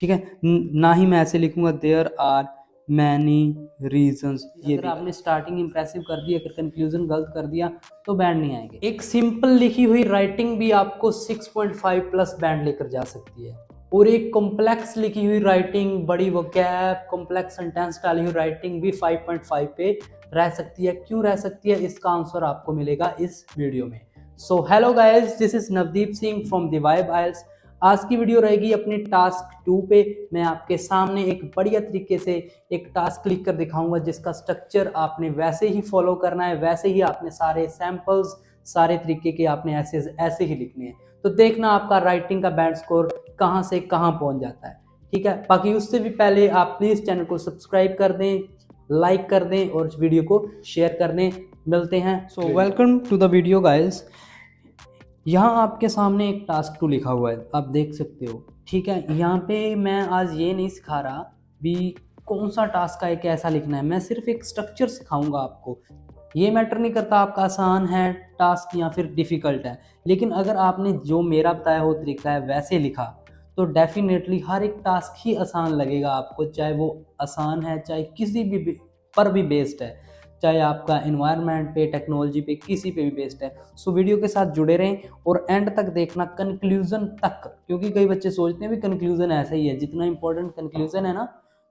ठीक है। ना ही मैं ऐसे लिखूंगा देयर आर मैनी रीजंस। ये अगर आपने स्टार्टिंग इंप्रेसिव कर दी, अगर कंक्लूजन गलत कर दिया तो बैंड नहीं आएंगे। एक सिंपल लिखी हुई राइटिंग भी आपको 6.5 प्लस बैंड लेकर जा सकती है, और एक कॉम्प्लेक्स लिखी हुई राइटिंग, बड़ी वोकैब कॉम्प्लेक्स सेंटेंस डाली हुई राइटिंग भी 5.5 पे रह सकती है। क्यों रह सकती है, इसका आंसर आपको मिलेगा इस वीडियो में। So hello guys, this is Navdeep Singh from the Vibe Isles. आज की वीडियो रहेगी अपने टास्क 2 पे। मैं आपके सामने एक बढ़िया तरीके से एक टास्क लिख कर दिखाऊंगा, जिसका स्ट्रक्चर आपने वैसे ही फॉलो करना है, वैसे ही आपने सारे सैंपल्स, सारे तरीके के आपने ऐसे ही लिखने हैं। तो देखना आपका राइटिंग का बैंड स्कोर कहाँ से कहाँ पहुंच जाता है। ठीक है, बाकी उससे भी पहले आप प्लीज चैनल को सब्सक्राइब कर दें, लाइक कर दें और वीडियो को शेयर कर दें। मिलते हैं। So welcome to the video guys. यहाँ आपके सामने एक टास्क 2 लिखा हुआ है, आप देख सकते हो। ठीक है, यहाँ पे मैं आज ये नहीं सिखा रहा भी कौन सा टास्क है, कैसा लिखना है। मैं सिर्फ एक स्ट्रक्चर सिखाऊंगा आपको। ये मैटर नहीं करता आपका आसान है टास्क या फिर डिफ़िकल्ट है, लेकिन अगर आपने जो मेरा बताया हो तरीका है वैसे लिखा तो डेफिनेटली हर एक टास्क ही आसान लगेगा आपको, चाहे वो आसान है, चाहे किसी भी पर भी बेस्ड है, चाहे आपका एनवायरनमेंट पे, टेक्नोलॉजी पे, किसी पे भी बेस्ड है। सो वीडियो के साथ जुड़े रहें और एंड तक देखना, कंक्लूजन तक, क्योंकि कई बच्चे सोचते हैं भी कंक्लूजन ऐसा ही है, जितना इंपॉर्टेंट कंक्लूजन है ना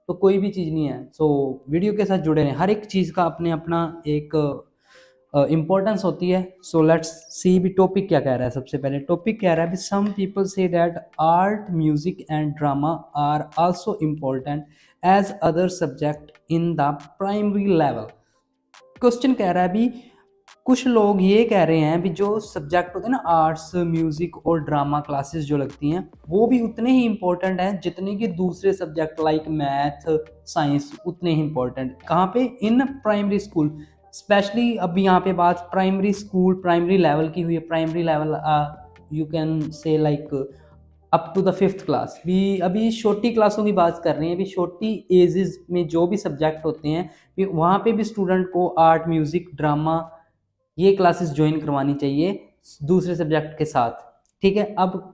तो कोई भी चीज़ नहीं है। सो वीडियो के साथ जुड़े रहें, हर एक चीज़ का अपने अपना एक इम्पोर्टेंस होती है। सो लेट्स सी भी टॉपिक क्या कह रहा है। सबसे पहले टॉपिक कह रहा है, some people say that art, music and drama are also important as other subject in the primary level. Question कह रहा है भी कुछ लोग ये कह रहे हैं भी जो सब्जेक्ट होते हैं ना, आर्ट्स, म्यूजिक और ड्रामा क्लासेस जो लगती हैं, वो भी उतने ही इंपॉर्टेंट हैं जितने कि दूसरे सब्जेक्ट लाइक मैथ, साइंस उतने ही इंपॉर्टेंट। कहाँ पे, इन प्राइमरी स्कूल स्पेशली। अब यहाँ पे बात प्राइमरी स्कूल, प्राइमरी लेवल की हुई है। Primary level you can say like up to the 5th class भी। अभी छोटी क्लासों की बात कर रहे हैं, अभी छोटी एजेस में जो भी सब्जेक्ट होते हैं वहाँ पे भी स्टूडेंट को आर्ट, म्यूजिक, ड्रामा ये क्लासेस ज्वाइन करवानी चाहिए दूसरे सब्जेक्ट के साथ। ठीक है, अब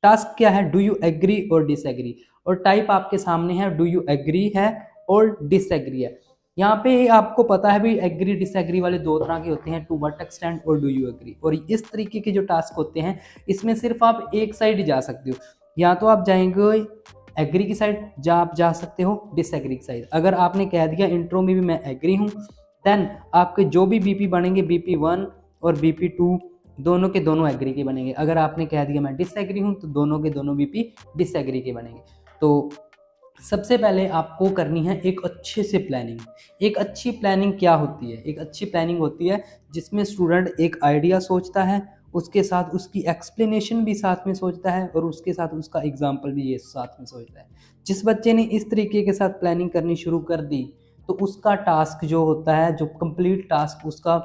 टास्क क्या है, डू यू एग्री और डिसएग्री, और टाइप आपके सामने है, डू यू एग्री है और डिसएग्री है। यहाँ पे आपको पता है भी एग्री डिसएग्री वाले दो तरह के होते हैं, टू व्हाट एक्सटेंट और डू यू एग्री। और इस तरीके के जो टास्क होते हैं इसमें सिर्फ आप एक साइड ही जा सकते हो, या तो आप जाएंगे एग्री की साइड, या आप जा सकते हो डिसएग्री की साइड। अगर आपने कह दिया इंट्रो में भी मैं एग्री हूँ, देन आपके जो भी बीपी बनेंगे, BP1 और BP2 दोनों के दोनों एग्री के बनेंगे। अगर आपने कह दिया मैं डिसएग्री हूँ तो दोनों के दोनों बीपी डिसएग्री के बनेंगे। तो सबसे पहले आपको करनी है एक अच्छे से प्लानिंग। एक अच्छी प्लानिंग क्या होती है, एक अच्छी प्लानिंग होती है जिसमें स्टूडेंट एक आइडिया सोचता है, उसके साथ उसकी एक्सप्लेनेशन भी साथ में सोचता है, और उसके साथ उसका एग्जाम्पल भी ये साथ में सोचता है। जिस बच्चे ने इस तरीके के साथ प्लानिंग करनी शुरू कर दी तो उसका टास्क जो होता है, जो कंप्लीट टास्क, उसका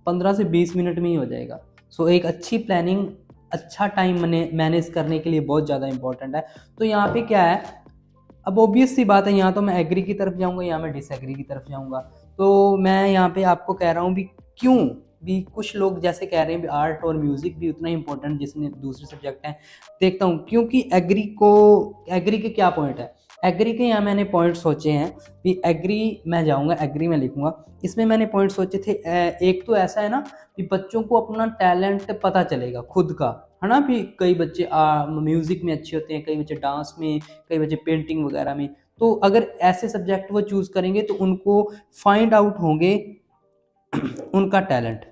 15 से 20 मिनट में ही हो जाएगा। सो एक अच्छी प्लानिंग अच्छा टाइम मैनेज करने के लिए बहुत ज़्यादा इंपॉर्टेंट है। तो यहाँ पे क्या है, अब ऑब्वियस सी बात है, यहाँ तो मैं एग्री की तरफ जाऊँगा, यहाँ मैं डिसएग्री की तरफ जाऊँगा। तो मैं यहाँ पे आपको कह रहा हूँ भी क्यों भी कुछ लोग जैसे कह रहे हैं भी आर्ट और म्यूज़िक भी उतना ही इंपॉर्टेंट जिसने दूसरे सब्जेक्ट हैं। देखता हूँ क्योंकि एग्री के क्या पॉइंट है। एग्री के यहाँ मैंने पॉइंट सोचे हैं भी एग्री मैं जाऊँगा, एग्री में लिखूँगा। इसमें मैंने पॉइंट सोचे थे, एक तो ऐसा है ना कि बच्चों को अपना टैलेंट पता चलेगा खुद का, है ना। भी कई बच्चे म्यूज़िक में अच्छे होते हैं, कई बच्चे डांस में, कई बच्चे पेंटिंग वगैरह में। तो अगर ऐसे सब्जेक्ट वो चूज़ करेंगे तो उनको फाइंड आउट होंगे उनका टैलेंट।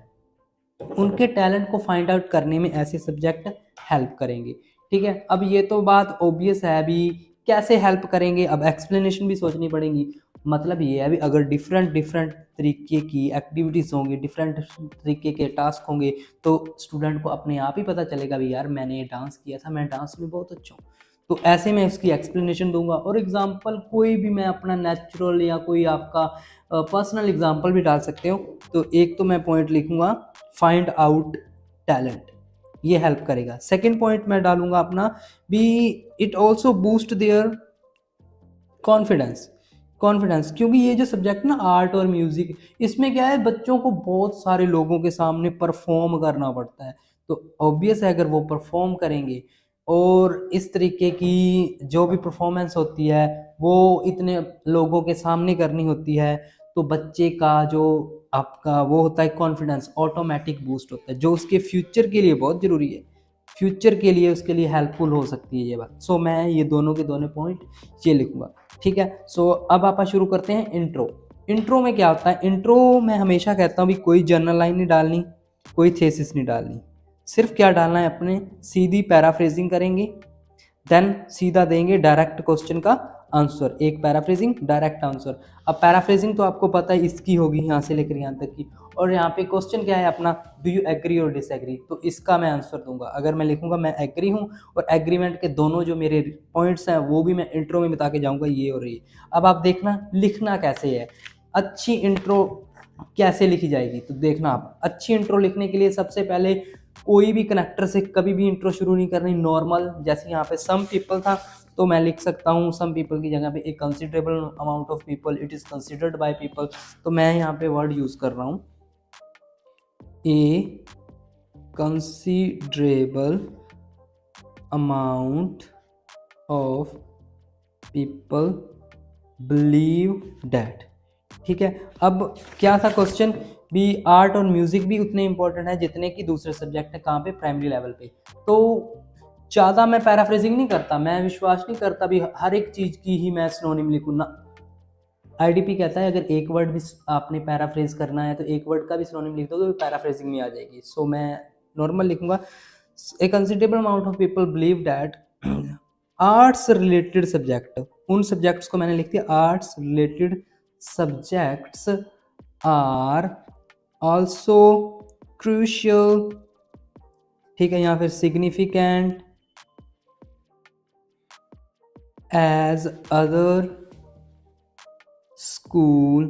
उनके टैलेंट को फाइंड आउट करने में ऐसे सब्जेक्ट हेल्प करेंगे। ठीक है, अब ये तो बात ओबियस है, अभी कैसे हेल्प करेंगे, अब एक्सप्लेनेशन भी सोचनी पड़ेगी। मतलब ये है अभी अगर डिफरेंट डिफरेंट तरीके की एक्टिविटीज़ होंगी, डिफरेंट तरीके के टास्क होंगे, तो स्टूडेंट को अपने आप ही पता चलेगा भी यार मैंने ये डांस किया था, मैं डांस में बहुत अच्छा हूँ। तो ऐसे में उसकी एक्सप्लेनेशन दूंगा, और एग्जांपल कोई भी मैं अपना नेचुरल या कोई आपका पर्सनल एग्जांपल भी डाल सकते हो। तो एक तो मैं पॉइंट लिखूंगा फाइंड आउट टैलेंट, ये हेल्प करेगा। सेकंड पॉइंट मैं डालूंगा अपना भी it also boost their confidence. Confidence क्योंकि ये जो सब्जेक्ट ना आर्ट और म्यूजिक, इसमें क्या है बच्चों को बहुत सारे लोगों के सामने परफॉर्म करना पड़ता है। तो ऑब्वियस है अगर वो परफॉर्म करेंगे और इस तरीके की जो भी परफॉर्मेंस होती है वो इतने लोगों के सामने करनी होती है, तो बच्चे का जो आपका वो होता है कॉन्फिडेंस ऑटोमेटिक बूस्ट होता है, जो उसके फ्यूचर के लिए बहुत ज़रूरी है, फ्यूचर के लिए उसके लिए हेल्पफुल हो सकती है ये बात। सो मैं ये दोनों के दोनों पॉइंट ये लिखूंगा, ठीक है। सो अब आप शुरू करते हैं इंट्रो। इंट्रो में क्या होता है, इंट्रो में हमेशा कहता हूँ भी कोई जर्नल लाइन नहीं डालनी, कोई थेसिस नहीं डालनी, सिर्फ क्या डालना है अपने सीधी पैराफ्रेजिंग करेंगे, देन सीधा देंगे डायरेक्ट क्वेश्चन का आंसर, एक पैराफ्रेजिंग डायरेक्ट आंसर। अब पैराफ्रेजिंग तो आपको पता है इसकी होगी यहाँ से लेकर यहाँ तक की, और यहाँ पे क्वेश्चन क्या है अपना, डू यू एग्री और डिसएग्री, तो इसका मैं आंसर दूंगा। अगर मैं लिखूंगा मैं एग्री हूँ और एग्रीमेंट के दोनों जो मेरे पॉइंट्स हैं वो भी मैं इंट्रो में बता के जाऊंगा ये और ये। अब आप देखना लिखना कैसे है, अच्छी इंट्रो कैसे लिखी जाएगी, तो देखना आप अच्छी इंट्रो लिखने के लिए सबसे पहले कोई भी कनेक्टर से कभी भी इंट्रो शुरू नहीं करनी, नॉर्मल जैसे यहाँ पे सम पीपल था तो मैं लिख सकता हूँ सम पीपल की जगह पे एक considerable amount of people, it is considered by people, तो मैं यहाँ पे वर्ड यूज कर रहा हूँ a considerable amount of people believe that, ठीक है। अब क्या था क्वेश्चन भी, आर्ट और म्यूजिक भी उतने इंपॉर्टेंट है जितने कि दूसरे सब्जेक्ट है, कहाँ पे, प्राइमरी लेवल पे। तो ज़्यादा मैं पैराफ्रेजिंग नहीं करता, मैं विश्वास नहीं करता भी हर एक चीज़ की ही मैं सिनोनिम लिखूँ ना। आईडीपी कहता है अगर एक वर्ड भी आपने पैराफ्रेज करना है तो एक वर्ड का भी सिनोनिम लिख दो तो पैराफ्रेजिंग में आ जाएगी। सो मैं नॉर्मल लिखूंगा a considerable amount of people believe that arts related subject, उन सब्जेक्ट्स को मैंने लिख दिया arts related subjects are also crucial, ठीक है, यहाँ फिर significant as other school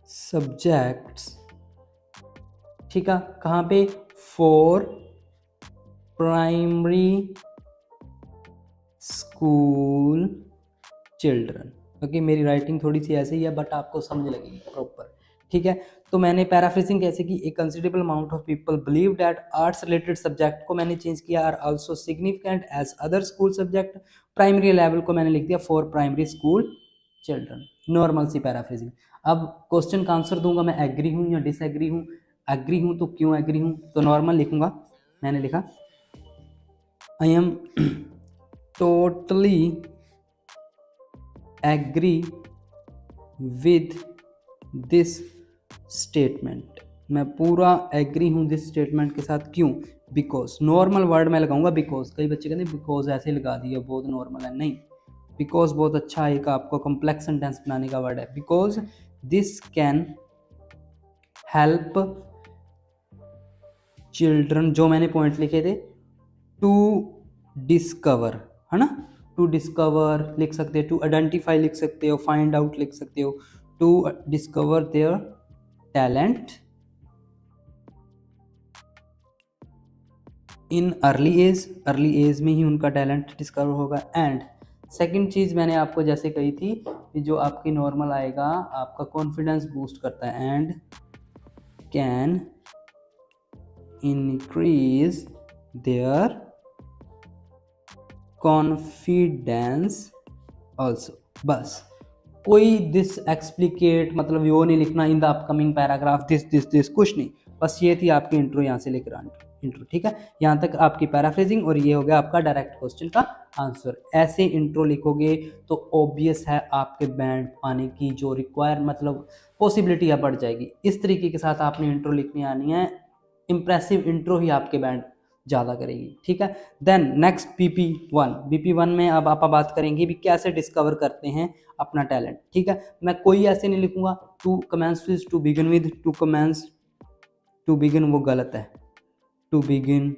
subjects, ठीक है, कहाँ पे, for primary school children. Okay, मेरी राइटिंग थोड़ी सी ऐसे ही है बट आपको समझ लगेगी प्रॉपर, ठीक है। तो मैंने पैराफ्रेजिंग कैसे की, a considerable amount of people believe that arts related subject को मैंने चेंज किया are also significant as other school subject, primary level को मैंने लिख दिया for primary school children, normal सी पैराफ्रेजिंग। अब क्वेश्चन का आंसर दूंगा मैं एग्री हूँ या डिसएग्री हूँ, एग्री हूँ तो क्यों एग्री हूँ, तो नॉर्मल लिखूंगा, मैंने लिखा I am totally agree with this statement, मैं पूरा एग्री हूँ दिस स्टेटमेंट के साथ, क्यों, बिकॉज, नॉर्मल वर्ड मैं लगाऊंगा बिकॉज, कई बच्चे कहते हैं बिकॉज ऐसे लगा दिया बहुत नॉर्मल है, नहीं, बिकॉज बहुत अच्छा एक आपको कॉम्प्लेक्स सेंटेंस बनाने का वर्ड है, because this can help children, जो मैंने पॉइंट लिखे थे, टू डिस्कवर, है ना, टू डिस्कवर लिख सकते हो, टू आइडेंटिफाई लिख सकते हो, फाइंड आउट लिख सकते हो, to discover their talent in early age में ही उनका टैलेंट डिस्कवर होगा। एंड सेकंड चीज़ मैंने आपको जैसे कही थी कि जो आपकी नॉर्मल आएगा आपका कॉन्फिडेंस बूस्ट करता है, and can increase their confidence also. बस कोई दिस एक्सप्लिकेट मतलब वो नहीं लिखना in the upcoming paragraph this कुछ नहीं, बस ये थी आपकी इंट्रो, यहाँ से लेकर इंट्रो, ठीक है, यहाँ तक आपकी पैराफ्रेजिंग और ये हो गया आपका डायरेक्ट क्वेश्चन का आंसर। ऐसे इंट्रो लिखोगे तो ऑब्वियस है आपके बैंड पाने की जो रिक्वायर मतलब पॉसिबिलिटी है बढ़ जाएगी। इस तरीके के साथ आपने इंट्रो लिखनी आनी है, इंप्रेसिव इंट्रो ही आपके बैंड ज़्यादा करेगी, ठीक है। देन नेक्स्ट बीपी वन में अब आप बात करेंगे भी कैसे डिस्कवर करते हैं अपना टैलेंट, ठीक है। मैं कोई ऐसे नहीं लिखूंगा to commence with, to begin with, to commence, to begin वो गलत है, टू बिगिन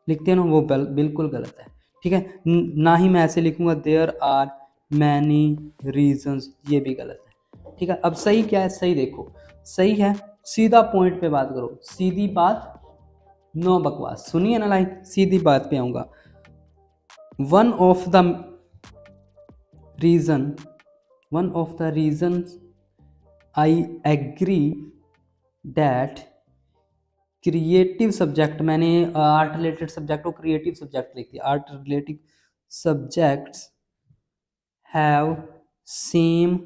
लिखते हैं ना वो बिल्कुल गलत है, ठीक है। ना ही मैं ऐसे लिखूंगा देयर आर मैनी रीजंस, ये भी गलत है, ठीक है। अब सही क्या है, सही देखो, सही है सीधा पॉइंट पे बात करो, सीधी बात, नो बकवास, सुनिए ना लाइन, सीधी बात पे आऊंगा। One of the reason I agree that creative subject, मैंने आर्ट रिलेटेड सब्जेक्ट को क्रिएटिव सब्जेक्ट लिख दिया। Art related subjects have same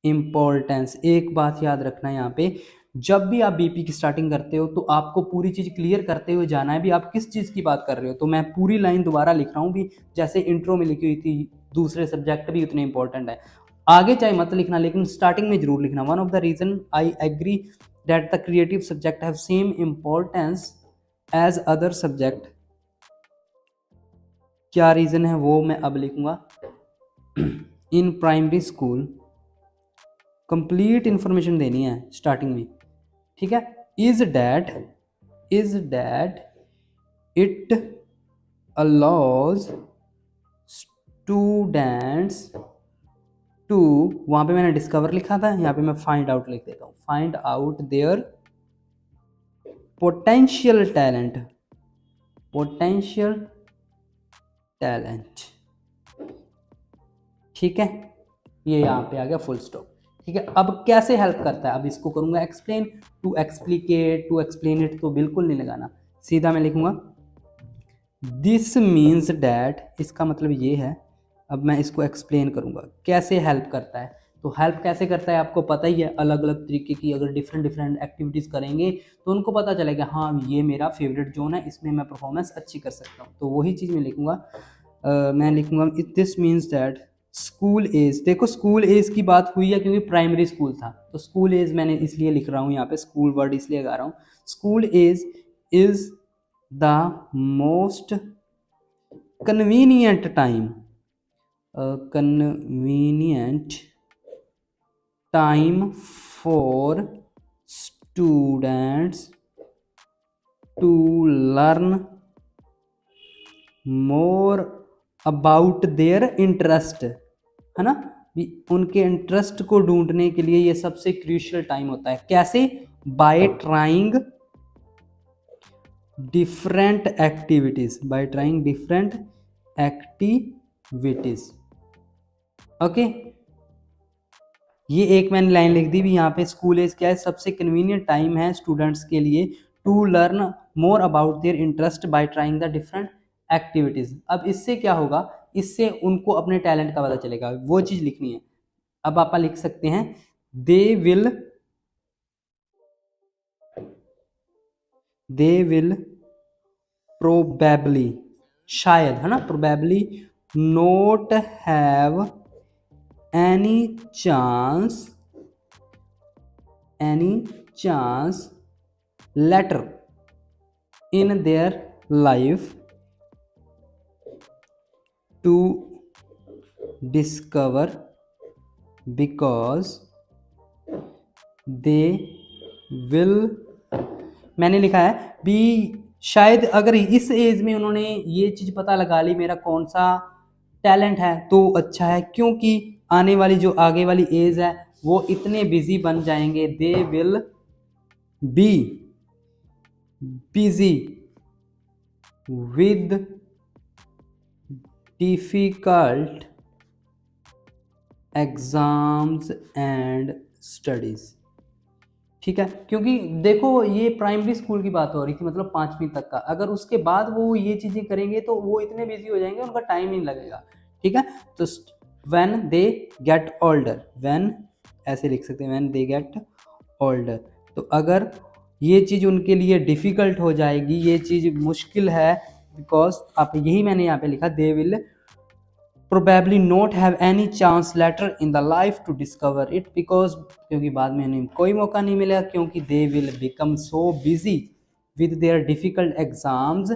importance. एक बात याद रखना है यहाँ पे, जब भी आप बीपी की स्टार्टिंग करते हो तो आपको पूरी चीज़ क्लियर करते हुए जाना है भी आप किस चीज़ की बात कर रहे हो। तो मैं पूरी लाइन दोबारा लिख रहा हूँ भी, जैसे इंट्रो में लिखी हुई थी दूसरे सब्जेक्ट भी उतने इंपॉर्टेंट है। आगे चाहे मत लिखना लेकिन स्टार्टिंग में जरूर लिखना। One of the reason I agree that the creative subject have same importance as other subject. क्या रीजन है वो मैं अब लिखूंगा। In primary school, complete information देनी है स्टार्टिंग में, ठीक है। Is that it allows students to, वहां पे मैंने डिस्कवर लिखा था, यहाँ पे मैं फाइंड आउट लिख देता हूँ, find out their potential talent, ठीक है। ये यहाँ पे आ गया फुल स्टॉप, ठीक है। अब कैसे हेल्प करता है, अब इसको करूंगा explain. To explicate, to explain it तो बिल्कुल नहीं लगाना, सीधा मैं लिखूंगा दिस मीन्स डैट, इसका मतलब ये है। अब मैं इसको एक्सप्लेन करूंगा कैसे हेल्प करता है। तो हेल्प कैसे करता है आपको पता ही है, अलग अलग तरीके की अगर डिफरेंट एक्टिविटीज़ करेंगे तो उनको पता चलेगा हाँ ये मेरा फेवरेट जोन है, इसमें मैं परफॉर्मेंस अच्छी कर सकता हूँ। तो वही चीज़ मैं लिखूंगा। मैं लिखूंगा this means that school age, देखो स्कूल एज की बात हुई है क्योंकि प्राइमरी स्कूल था, तो स्कूल एज मैंने इसलिए लिख रहा हूँ यहाँ पे, स्कूल वर्ड इसलिए लगा रहा हूँ। School age is the most convenient time, convenient time for students to learn more about their interest, है ना। उनके इंटरेस्ट को ढूंढने के लिए ये सबसे क्रूशियल टाइम होता है। कैसे? Bye trying different activities, bye trying different activities. Okay, ये एक मैंने लाइन लिख दी भी यहाँ पे। स्कूल एज क्या है? सबसे कन्वीनियंट टाइम है स्टूडेंट्स के लिए to learn more about their interest by trying the different activities. अब इससे क्या होगा, इससे उनको अपने टैलेंट का पता चलेगा, वो चीज लिखनी है। अब आप लिख सकते हैं दे विल प्रोबेबली, शायद, है ना, probably note have any chance later in their life to discover because they will, मैंने लिखा है भी शायद अगर इस एज में उन्होंने ये चीज पता लगा ली मेरा कौन सा टैलेंट है तो अच्छा है, क्योंकि आने वाली जो आगे वाली एज है वो इतने बिजी बन जाएंगे, they will be busy with difficult exams and studies, ठीक है। क्योंकि देखो ये प्राइमरी स्कूल की बात हो रही थी, मतलब 5वीं तक का, अगर उसके बाद वो ये चीजें करेंगे तो वो इतने बिजी हो जाएंगे उनका टाइम नहीं लगेगा, ठीक है। तो when they get older, when ऐसे लिख सकते हैं, व्हेन दे गेट ओल्डर। तो अगर ये चीज उनके लिए डिफिकल्ट हो जाएगी, ये चीज मुश्किल है, बिकॉज आप यही मैंने यहाँ पे लिखा, they will probably not have any chance later in the life to discover it because, क्योंकि बाद में उन्हें कोई मौका नहीं मिलेगा, क्योंकि they will become so busy with their difficult exams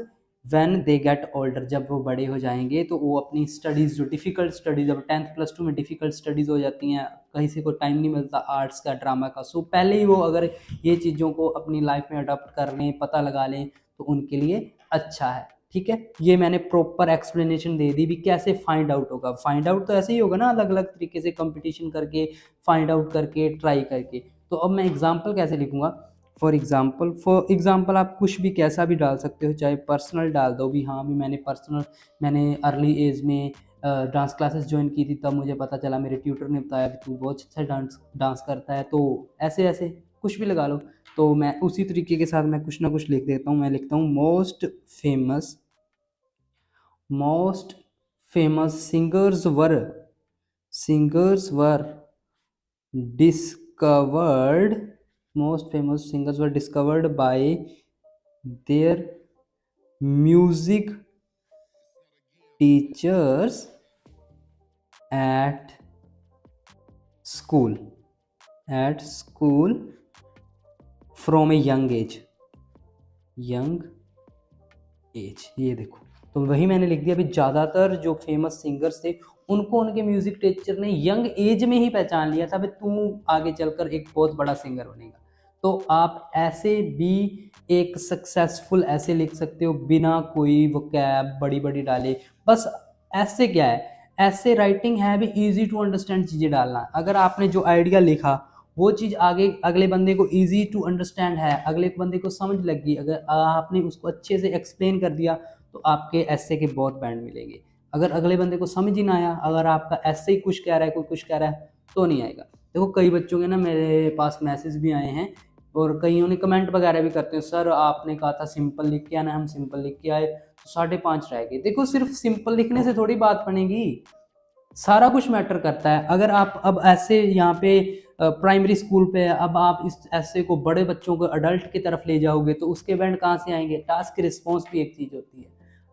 when they get older। जब वो बड़े हो जाएंगे तो वो अपनी स्टडीज़, जो डिफ़िकल्ट स्टडीज़, अब 10th+2 में डिफ़िकल्ट स्टडीज़ हो जाती हैं, कहीं से कोई टाइम नहीं मिलता आर्ट्स का, ड्रामा का, सो पहले ही वो अगर ये चीज़ों को अपनी लाइफ में अडॉप्ट कर लें, पता लगा लें तो उनके लिए अच्छा है, ठीक है। ये मैंने प्रॉपर एक्सप्लेनेशन दे दी भी कैसे फाइंड आउट होगा। फाइंड आउट तो ऐसे ही होगा ना, अलग अलग तरीके से कंपटीशन करके, फाइंड आउट करके, ट्राई करके। तो अब मैं एग्जांपल कैसे लिखूंगा, फॉर एग्जांपल आप कुछ भी कैसा भी डाल सकते हो, चाहे पर्सनल डाल दो भी, हाँ भी मैंने अर्ली एज में डांस क्लासेस ज्वाइन की थी, तब मुझे पता चला, मेरे ट्यूटर ने बताया कि तू बहुत अच्छा डांस करता है, तो ऐसे ऐसे कुछ भी लगा लो। तो मैं उसी तरीके के साथ मैं कुछ ना कुछ लिख देता हूँ। मैं लिखता हूँ most famous singers were discovered most famous singers were discovered by their music teachers at school from a young age। ये देखो, तो वही मैंने लिख दिया। अभी ज़्यादातर जो फेमस सिंगर्स थे उनको उनके म्यूजिक टीचर ने यंग एज में ही पहचान लिया था, भाई तू आगे चलकर एक बहुत बड़ा सिंगर बनेगा। तो आप ऐसे भी एक सक्सेसफुल ऐसे लिख सकते हो बिना कोई वोकैब बड़ी बड़ी डाले। बस ऐसे क्या है, ऐसे राइटिंग है भी इजी टू अंडरस्टैंड चीज़ें डालना। अगर आपने जो आइडिया लिखा वो चीज़ आगे अगले बंदे को इजी टू अंडरस्टैंड है, अगले बंदे को समझ लगी, अगर आपने उसको अच्छे से एक्सप्लेन कर दिया तो आपके ऐसे के बहुत बैंड मिलेंगे। अगर अगले बंदे को समझ ही ना आया, अगर आपका ऐसे ही कुछ कह रहा है कोई कुछ कह रहा है तो नहीं आएगा। देखो कई बच्चों के ना मेरे पास मैसेज भी आए हैं और कईयों ने कमेंट वगैरह भी करते हैं, सर आपने कहा था सिंपल लिख के आना, हम सिंपल लिख के आए तो 5.5 रह गए। देखो सिर्फ सिंपल लिखने से थोड़ी बात बनेगी, सारा कुछ मैटर करता है। अगर आप अब ऐसे यहाँ पे प्राइमरी स्कूल पे अब आप इस ऐसे को बड़े बच्चों को अडल्ट की तरफ ले जाओगे तो उसके बैंड कहाँ से आएंगे। टास्क रिस्पॉन्स भी एक चीज़ होती है,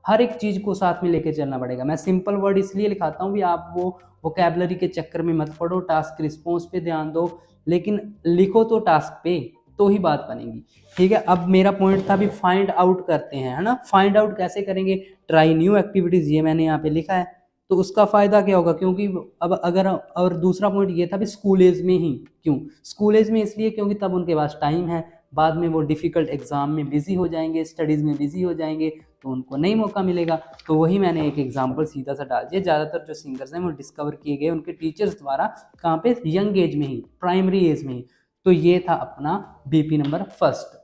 हर एक चीज़ को साथ में लेके चलना पड़ेगा। मैं सिंपल वर्ड इसलिए लिखाता हूँ भी आप वो वोकैबलरी के चक्कर में मत पड़ो, टास्क रिस्पॉन्स पे ध्यान दो, लेकिन लिखो तो टास्क पे, तो ही बात बनेगी। ठीक है, अब मेरा पॉइंट था भी फाइंड आउट करते हैं, है ना। फाइंड आउट कैसे करेंगे, ट्राई न्यू एक्टिविटीज़, ये मैंने यहाँ पे लिखा है। तो उसका फ़ायदा क्या होगा, क्योंकि अब अगर और दूसरा पॉइंट ये था भी स्कूल एज में ही क्यों, स्कूल एज में इसलिए क्योंकि तब उनके पास टाइम है, बाद में वो डिफ़िकल्ट एग्ज़ाम में बिज़ी हो जाएंगे, स्टडीज़ में बिज़ी हो जाएंगे तो उनको नहीं मौका मिलेगा। तो वही मैंने एक एग्जांपल सीधा सा डाल दिया। ज़्यादातर जो सिंगर्स हैं वो डिस्कवर किए गए उनके टीचर्स द्वारा, कहाँ पे, यंग एज में ही, प्राइमरी एज में ही। तो ये था अपना BP number first.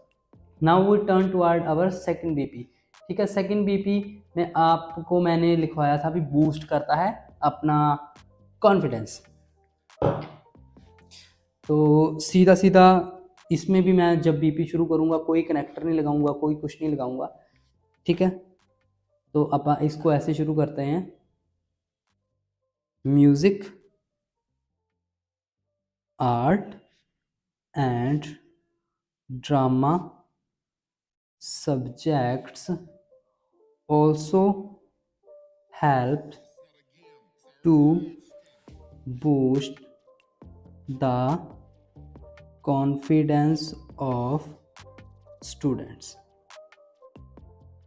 Now we turn toward our second BP. ठीक है, सेकंड बीपी में आपको मैंने लिखवाया था भी बूस्ट करता है अपना कॉन्फिडेंस। तो सीधा सीधा इसमें भी मैं जब बीपी शुरू करूंगा कोई कनेक्टर नहीं लगाऊंगा, कोई कुछ नहीं लगाऊंगा। ठीक है, तो अब इसको ऐसे शुरू करते हैं, music art and drama subjects also help to boost the confidence of students।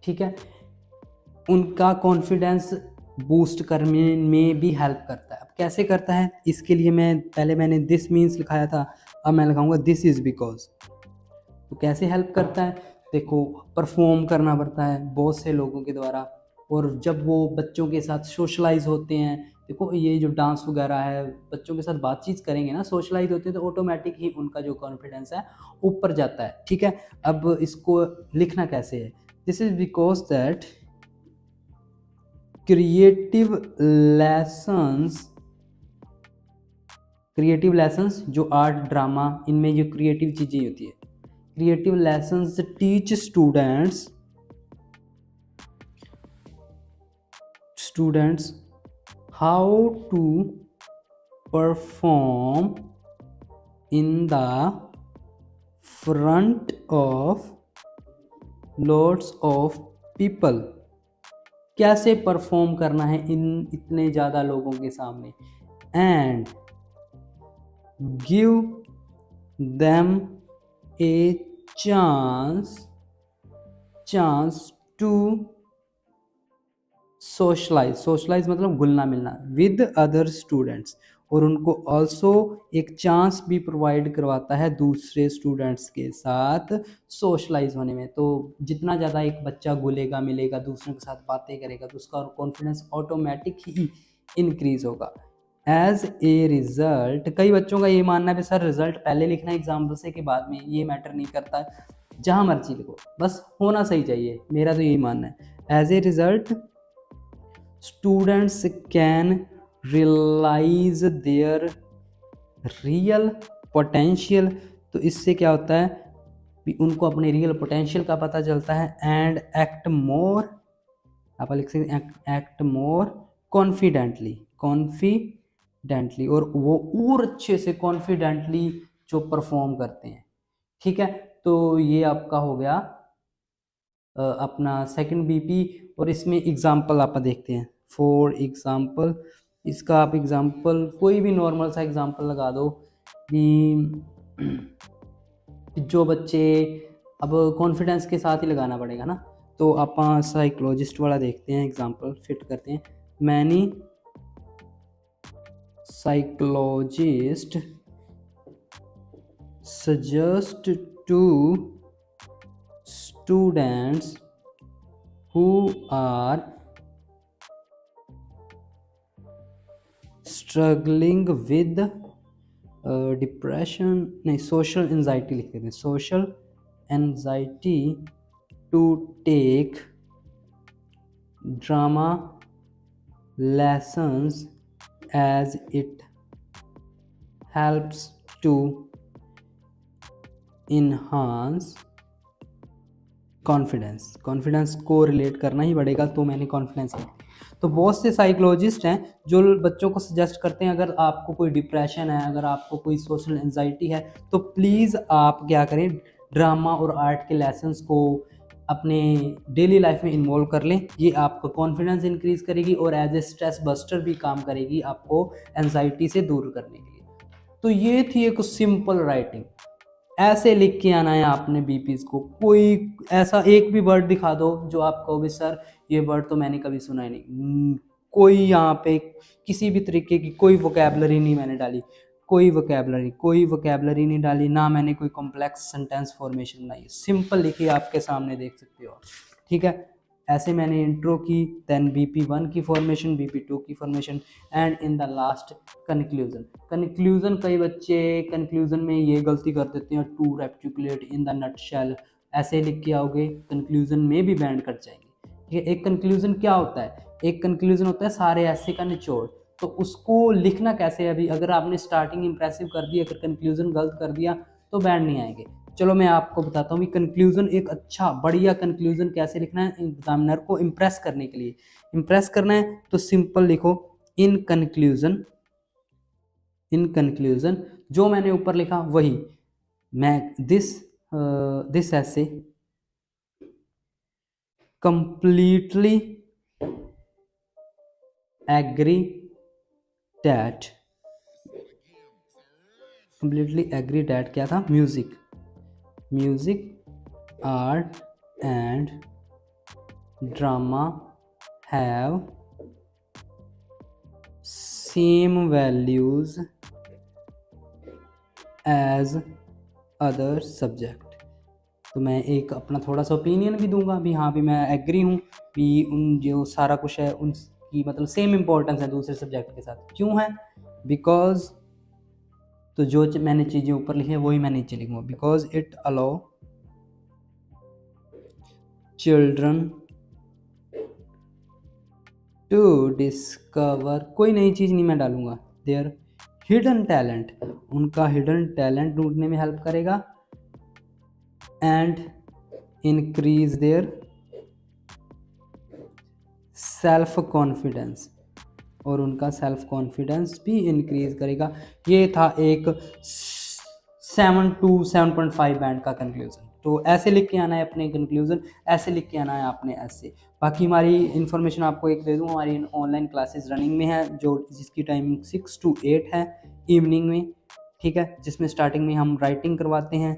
ठीक है, उनका कॉन्फिडेंस बूस्ट करने में भी हेल्प करता है। अब कैसे करता है, इसके लिए मैंने दिस मीन्स लिखाया था, अब मैं लिखाऊंगा दिस इज़ बिकॉज। तो कैसे हेल्प करता है, देखो परफॉर्म करना पड़ता है बहुत से लोगों के द्वारा, और जब वो बच्चों के साथ सोशलाइज होते हैं, देखो ये जो डांस वगैरह है बच्चों के साथ बातचीत करेंगे ना, सोशलाइज होते हैं तो ऑटोमेटिक ही उनका जो कॉन्फिडेंस है ऊपर जाता है। ठीक है, अब इसको लिखना कैसे है, this is because that creative lessons जो आर्ट ड्रामा इनमें जो क्रिएटिव चीज़ें होती है, creative lessons teach students how to perform in the front of lots of people. कैसे परफॉर्म करना है इन इतने ज़्यादा लोगों के सामने, and give them a chance to socialise मतलब घुलना मिलना विद अदर स्टूडेंट्स, और उनको ऑल्सो एक चांस भी प्रोवाइड करवाता है दूसरे स्टूडेंट्स के साथ सोशलाइज होने में। तो जितना ज़्यादा एक बच्चा घुलेगा मिलेगा दूसरों के साथ बातें करेगा तो उसका कॉन्फिडेंस ऑटोमेटिक ही इंक्रीज होगा। एज ए रिजल्ट, कई बच्चों का ये मानना है कि सर रिजल्ट पहले लिखना एग्जाम्पल से के बाद में, ये मैटर नहीं करता, जहाँ मर्जी लिखो बस होना सही चाहिए, मेरा तो यही मानना है। As a result students can realise their real potential. तो इससे क्या होता है, भी उनको अपने रियल पोटेंशियल का पता चलता है, एंड एक्ट मोर, आप लिख सकते हैं एक्ट मोर कॉन्फिडेंटली, और वो और अच्छे से कॉन्फिडेंटली जो परफॉर्म करते हैं। ठीक है, तो ये आपका हो गया अपना सेकंड बीपी। और इसमें एग्जांपल आप देखते हैं, फॉर एग्जांपल इसका आप एग्जांपल कोई भी नॉर्मल सा एग्जांपल लगा दो कि जो बच्चे, अब कॉन्फिडेंस के साथ ही लगाना पड़ेगा ना, तो आप साइकोलॉजिस्ट वाला देखते हैं, एग्जांपल फिट करते हैं। Many psychologist suggest to students who are struggling with depression, नहीं, social anxiety लिख देते हैं, social anxiety, to take drama lessons as it helps to enhance confidence को रिलेट करना ही पड़ेगा, तो मैंने कॉन्फिडेंस किया। तो बहुत से साइकोलॉजिस्ट हैं जो बच्चों को सजेस्ट करते हैं, अगर आपको कोई डिप्रेशन है, अगर आपको कोई सोशल एंजाइटी है, तो प्लीज़ आप क्या करें, ड्रामा और आर्ट के लेसन्स को अपने डेली लाइफ में इन्वॉल्व कर लें। ये आपका कॉन्फिडेंस इंक्रीज़ करेगी और एज ए स्ट्रेस बस्टर भी काम करेगी आपको एंजाइटी से दूर करने के लिए। तो ये थी एक सिंपल राइटिंग। ऐसे लिख के आना है आपने बीपीज को। कोई ऐसा एक भी वर्ड दिखा दो जो आप कहो भी सर ये वर्ड तो मैंने कभी सुना ही नहीं, कोई यहाँ पे किसी भी तरीके की कोई वोकैबलरी नहीं मैंने डाली, कोई वोकैबलरी नहीं डाली, ना मैंने कोई कॉम्प्लेक्स सेंटेंस फॉर्मेशन बनाई, सिंपल लिखी आपके सामने देख सकते हो। ठीक है, ऐसे मैंने इंट्रो की, देन BP1 की फॉर्मेशन, BP2 की formation, and in the last conclusion. कई बच्चे कंक्लूजन में ये गलती कर देते हैं, टू रेक्टिकुलेट इन द नटशेल, ऐसे लिख के आओगे कंक्लूजन में भी बैंड कट जाएंगे। ठीक है, एक कंक्लूजन क्या होता है, एक कंक्लूजन होता है सारे ऐसे का निचोड़, तो उसको लिखना कैसे है। अभी अगर आपने स्टार्टिंग इंप्रेसिव कर दी, अगर कंक्लूजन गलत कर दिया तो बैंड नहीं आएंगे। चलो मैं आपको बताता हूँ कि कंक्लूजन, एक अच्छा बढ़िया कंक्लूजन कैसे लिखना है एग्जामिनर को इम्प्रेस करने के लिए। इम्प्रेस करना है तो सिंपल लिखो इन कंक्लूजन, जो मैंने ऊपर लिखा वही, मैं दिस ऐसे completely agree that क्या था, music art and drama have same values as other subject. तो मैं एक अपना थोड़ा सा ओपिनियन भी दूंगा भी, हाँ भी मैं एग्री हूँ भी उन जो सारा कुछ है उनकी मतलब सेम इम्पोर्टेंस है दूसरे सब्जेक्ट के साथ। क्यों है, बिकॉज, तो जो मैंने चीज़ें ऊपर लिखी है वही मैं नीचे लिखूँगा, because it allow children to discover, कोई नई चीज़ नहीं मैं डालूंगा, देयर हिडन टैलेंट, उनका हिडन टैलेंट ढूंढने में हेल्प करेगा, and increase their self confidence, और उनका सेल्फ कॉन्फिडेंस भी इंक्रीज करेगा। ये था एक 7 to 7.5 बैंड का कंक्लूजन। तो ऐसे लिख के आना है अपने कंक्लूजन, ऐसे लिख के आना है आपने ऐसे। बाकी हमारी इन्फॉर्मेशन आपको एक दे दूँ, हमारी ऑनलाइन क्लासेस रनिंग में है जिसकी टाइमिंग 6 to 8 है इवनिंग में। ठीक है, जिसमें स्टार्टिंग में हम राइटिंग करवाते हैं।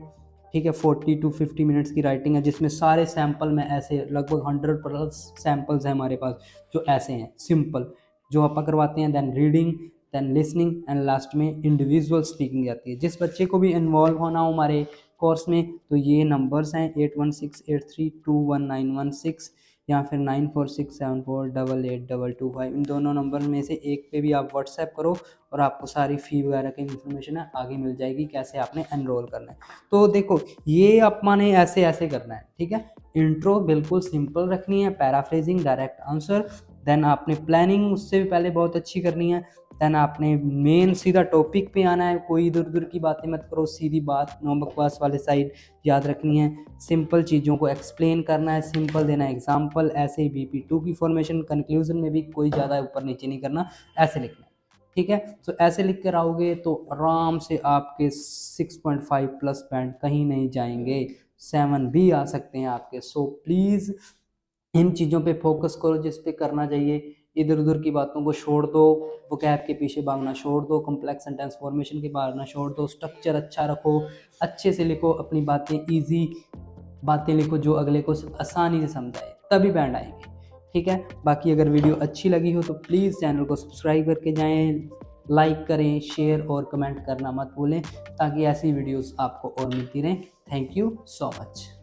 ठीक है, 40 to 50 मिनट्स की राइटिंग है, जिसमें सारे सैम्पल में ऐसे लगभग 100+ सैम्पल्स हैं हमारे पास जो ऐसे हैं सिंपल, जो आप करवाते हैं। Then reading, then listening, and last में इंडिविजुअल स्पीकिंग आती है। जिस बच्चे को भी इन्वॉल्व होना हो हमारे कोर्स में तो ये नंबर्स हैं 8168321916 या फिर 9467488225। इन दोनों नंबर में से एक पे भी आप व्हाट्सएप करो और आपको सारी फ़ी वगैरह की इन्फॉर्मेशन है आगे मिल जाएगी, कैसे आपने एनरोल करना है। तो देखो ये आपने ऐसे ऐसे करना है। ठीक है, इंट्रो बिल्कुल सिंपल रखनी है, पैराफ्रेजिंग, डायरेक्ट आंसर, देन आपने प्लानिंग उससे भी पहले बहुत अच्छी करनी है। देन आपने मेन सीधा टॉपिक पे आना है, कोई इधर उधर की बातें मत करो, सीधी बात, नो बकवास वाले साइड याद रखनी है। सिंपल चीज़ों को एक्सप्लेन करना है, सिंपल देना है एग्जाम्पल। ऐसे ही BP2 की फॉर्मेशन कंक्लूजन में भी कोई ज़्यादा ऊपर नीचे नहीं करना, ऐसे लिखना है, ठीक है। तो ऐसे लिख कर आओगे तो आराम से आपके 6.5 प्लस बैंड कहीं नहीं जाएंगे, 7 भी आ सकते हैं आपके। सो प्लीज़ इन चीज़ों पे फोकस करो जिस पे करना चाहिए, इधर उधर की बातों को छोड़ दो, वोकैब के पीछे भागना छोड़ दो, कॉम्प्लेक्स सेंटेंस फॉर्मेशन के भागना छोड़ दो, स्ट्रक्चर अच्छा रखो, अच्छे से लिखो, अपनी बातें ईजी बातें लिखो जो अगले को आसानी से समझाए, तभी बैंड आएंगे, ठीक है। बाकी अगर वीडियो अच्छी लगी हो तो प्लीज़ चैनल को सब्सक्राइब करके जाएं, लाइक करें, शेयर और कमेंट करना मत भूलें, ताकि ऐसी वीडियोस आपको और मिलती रहें। Thank you so much.